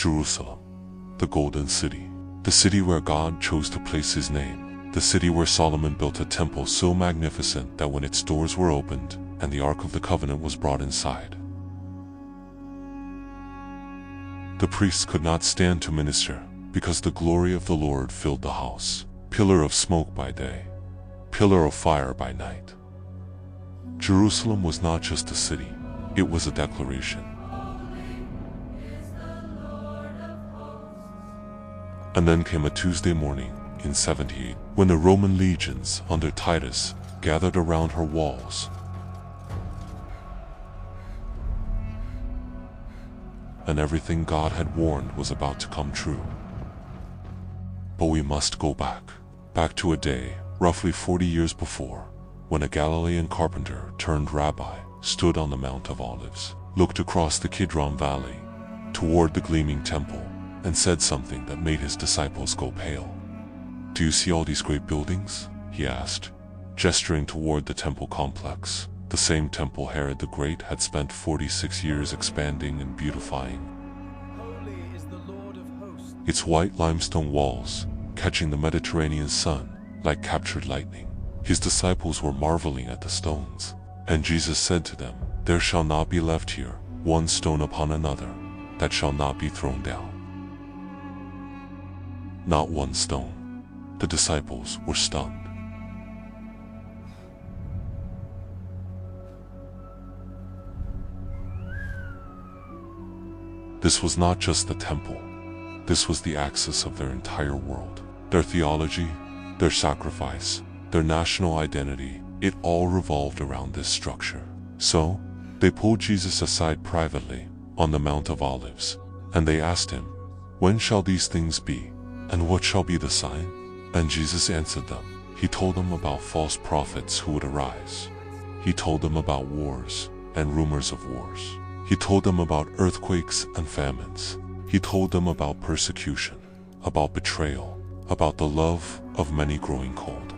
Jerusalem, the Golden City, the city where God chose to place His name, the city where Solomon built a temple so magnificent that when its doors were opened and the Ark of the Covenant was brought inside, the priests could not stand to minister because the glory of the Lord filled the house, pillar of smoke by day, pillar of fire by night. Jerusalem was not just a city, it was a declaration. And then came a Tuesday morning in 78, when the Roman legions under Titus gathered around her walls. And everything God had warned was about to come true. But we must go back to a day, roughly 40 years before, when a Galilean carpenter turned rabbi stood on the Mount of Olives, looked across the Kidron Valley toward the gleaming temple, and said something that made his disciples go pale. "Do you see all these great buildings?" he asked, gesturing toward the temple complex, the same temple Herod the Great had spent 46 years expanding and beautifying. Holy is the Lord of hosts. Its white limestone walls catching the Mediterranean sun like captured lightning. His disciples were marveling at the stones, and Jesus said to them, "There shall not be left here one stone upon another that shall not be thrown down." Not one stone. The disciples were stunned. This was not just the temple. This was the axis of their entire world. Their theology, their sacrifice, their national identity, it all revolved around this structure. So, they pulled Jesus aside privately on the Mount of Olives, and they asked him, "When shall these things be? And what shall be the sign?" And Jesus answered them. He told them about false prophets who would arise. He told them about wars and rumors of wars. He told them about earthquakes and famines. He told them about persecution, about betrayal, about the love of many growing cold.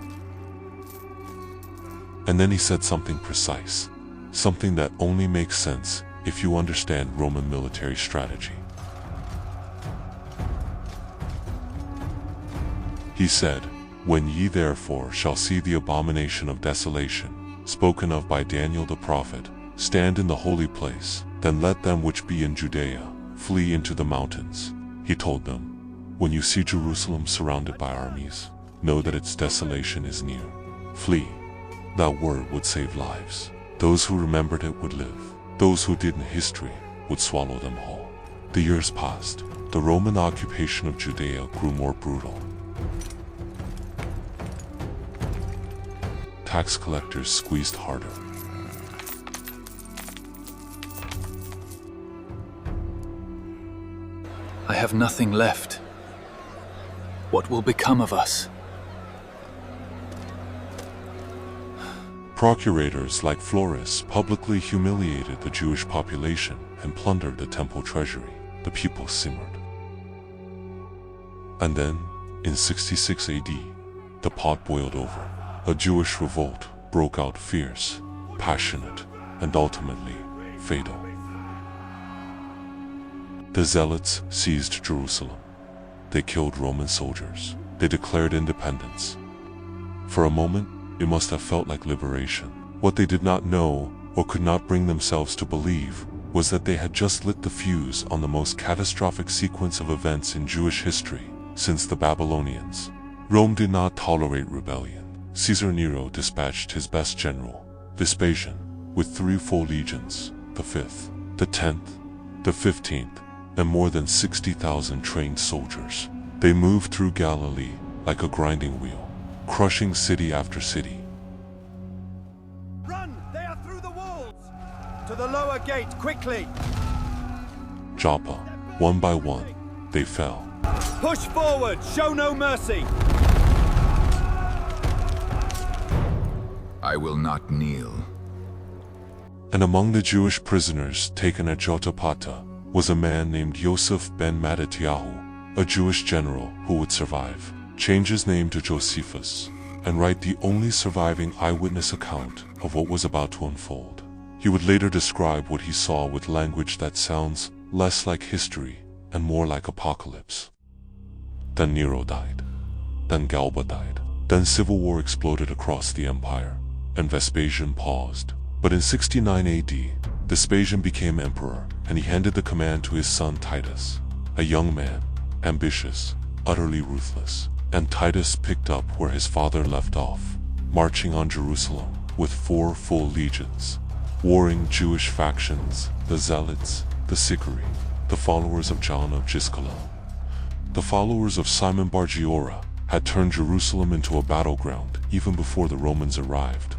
And then he said something precise, something that only makes sense if you understand Roman military strategy. He said, "When ye therefore shall see the abomination of desolation, spoken of by Daniel the prophet, stand in the holy place, then let them which be in Judea flee into the mountains." He told them, "When you see Jerusalem surrounded by armies, know that its desolation is near. Flee." That word would save lives. Those who remembered it would live. Those who didn't, history would swallow them whole. The years passed. The Roman occupation of Judea grew more brutal. Tax collectors squeezed harder. I have nothing left. What will become of us? Procurators like Florus publicly humiliated the Jewish population and plundered the temple treasury. The people simmered. And then, in 66 AD, the pot boiled over. A Jewish revolt broke out, fierce, passionate, and ultimately fatal. The Zealots seized Jerusalem. They killed Roman soldiers. They declared independence. For a moment, it must have felt like liberation. What they did not know, or could not bring themselves to believe, was that they had just lit the fuse on the most catastrophic sequence of events in Jewish history since the Babylonians. Rome did not tolerate rebellion. Caesar Nero dispatched his best general, Vespasian, with 3 full legions, the 5th, the 10th, the 15th, and more than 60,000 trained soldiers. They moved through Galilee like a grinding wheel, crushing city after city. Run! They are through the walls! To the lower gate, quickly! Joppa, one by one, they fell. Push forward! Show no mercy! I will not kneel. And among the Jewish prisoners taken at Jotapata was a man named Yosef ben Mattatyahu, a Jewish general who would survive, change his name to Josephus, and write the only surviving eyewitness account of what was about to unfold. He would later describe what he saw with language that sounds less like history and more like apocalypse. Then Nero died. Then Galba died. Then civil war exploded across the empire, and Vespasian paused. But in 69 AD, Vespasian became emperor, and he handed the command to his son Titus, a young man, ambitious, utterly ruthless. And Titus picked up where his father left off, marching on Jerusalem with 4 full legions. Warring Jewish factions, the Zealots, the Sicarii, the followers of John of Giscala, the followers of Simon Bar-Giora, had turned Jerusalem into a battleground even before the Romans arrived.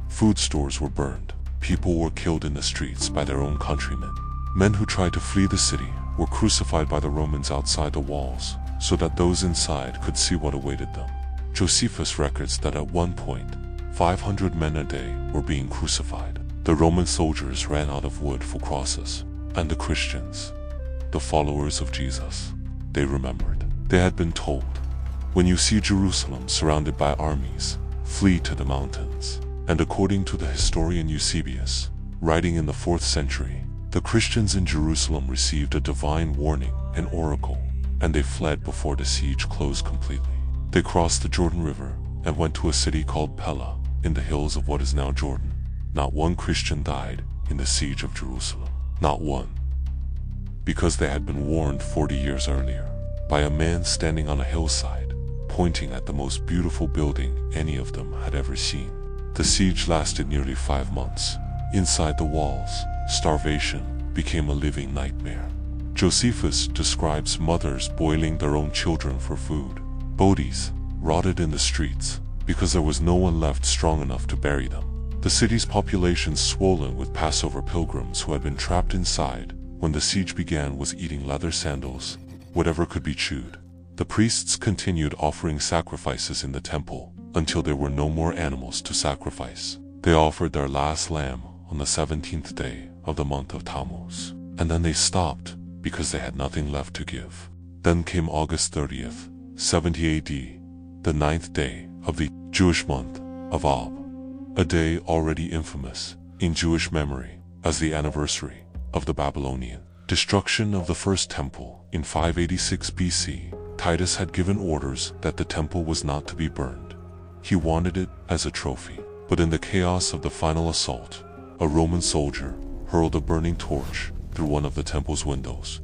Food stores were burned. People were killed in the streets by their own countrymen. Men who tried to flee the city were crucified by the Romans outside the walls, so that those inside could see what awaited them. Josephus records that at one point, 500 men a day were being crucified. The Roman soldiers ran out of wood for crosses, and the Christians, the followers of Jesus, they remembered. They had been told, "When you see Jerusalem surrounded by armies, flee to the mountains." And according to the historian Eusebius, writing in the 4th century, the Christians in Jerusalem received a divine warning, an oracle, and they fled before the siege closed completely. They crossed the Jordan River and went to a city called Pella in the hills of what is now Jordan. Not one Christian died in the siege of Jerusalem. Not one. Because they had been warned 40 years earlier by a man standing on a hillside, pointing at the most beautiful building any of them had ever seen. The siege lasted nearly 5 months. Inside the walls, starvation became a living nightmare. Josephus describes mothers boiling their own children for food. Bodies rotted in the streets because there was no one left strong enough to bury them. The city's population, swollen with Passover pilgrims who had been trapped inside when the siege began, was eating leather sandals, whatever could be chewed. The priests continued offering sacrifices in the temple until there were no more animals to sacrifice. They offered their last lamb on the 17th day of the month of Tammuz, and then they stopped because they had nothing left to give. Then came August 30th, 70 AD, the 9th day of the Jewish month of Ab, a day already infamous in Jewish memory as the anniversary of the Babylonian destruction of the first temple in 586 BC. Titus had given orders that the temple was not to be burned. He wanted it as a trophy. But in the chaos of the final assault, a Roman soldier hurled a burning torch through one of the temple's windows.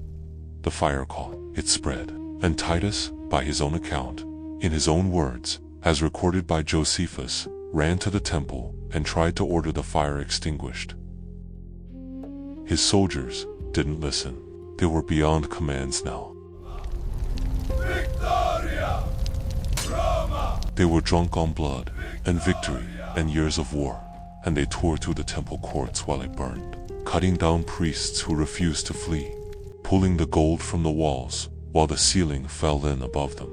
The fire caught, it spread, and Titus, by his own account, in his own words, as recorded by Josephus, ran to the temple and tried to order the fire extinguished. His soldiers didn't listen. They were beyond commands now. Victoria! Roma! They were drunk on blood and victory and years of war, and they tore through the temple courts while it burned, cutting down priests who refused to flee, pulling the gold from the walls while the ceiling fell in above them,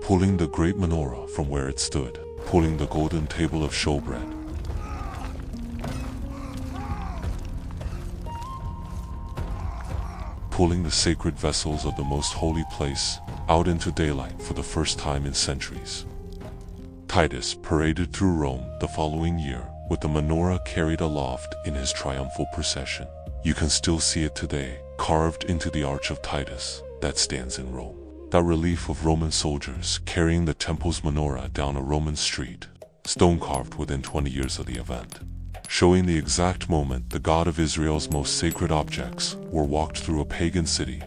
pulling the great menorah from where it stood, pulling the golden table of showbread. Pulling the sacred vessels of the most holy place out into daylight for the first time in centuries. Titus paraded through Rome the following year with the menorah carried aloft in his triumphal procession. You can still see it today, carved into the Arch of Titus that stands in Rome. That relief of Roman soldiers carrying the temple's menorah down a Roman street, stone carved within 20 years of the event, showing the exact moment the God of Israel's most sacred objects were walked through a pagan city.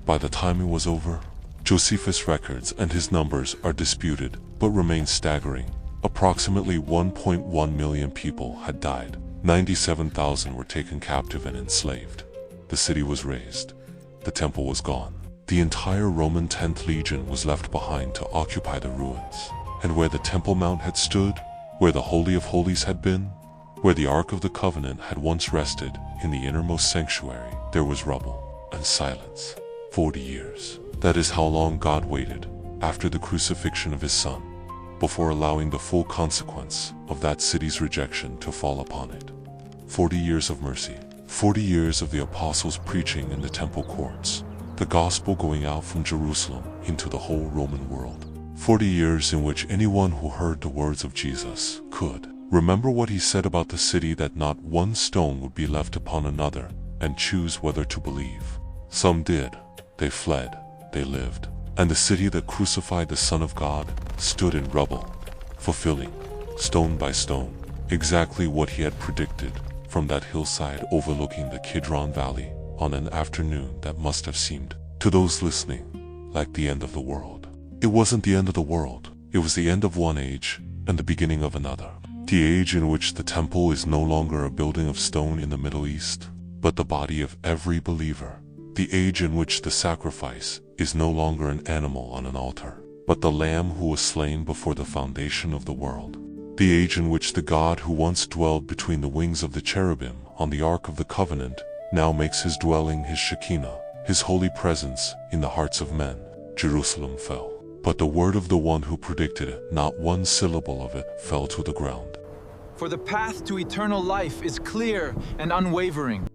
By the time it was over, Josephus records and his numbers are disputed but remain staggering. Approximately 1.1 million people had died. 97,000 were taken captive and enslaved. The city was razed. The temple was gone. The entire Roman 10th Legion was left behind to occupy the ruins. And where the Temple Mount had stood, where the Holy of Holies had been, where the Ark of the Covenant had once rested in the innermost sanctuary, there was rubble and silence. 40 years. That is how long God waited after the crucifixion of his Son, before allowing the full consequence of that city's rejection to fall upon it. 40 years of mercy. 40 years of the apostles preaching in the temple courts, the gospel going out from Jerusalem into the whole Roman world. 40 years in which anyone who heard the words of Jesus could remember what he said about the city, that not one stone would be left upon another, and choose whether to believe. Some did, They fled, they lived, and the city that crucified the Son of God stood in rubble, fulfilling, stone by stone, exactly what he had predicted from that hillside overlooking the Kidron Valley on an afternoon that must have seemed, to those listening, like the end of the world. It wasn't the end of the world. It was the end of one age and the beginning of another. The age in which the temple is no longer a building of stone in the Middle East, but the body of every believer. The age in which the sacrifice is no longer an animal on an altar, but the Lamb who was slain before the foundation of the world. The age in which the God who once dwelled between the wings of the cherubim on the Ark of the Covenant now makes his dwelling, his Shekinah, his holy presence, in the hearts of men. Jerusalem fell, but the word of the one who predicted it, not one syllable of it, fell to the ground. For the path to eternal life is clear and unwavering.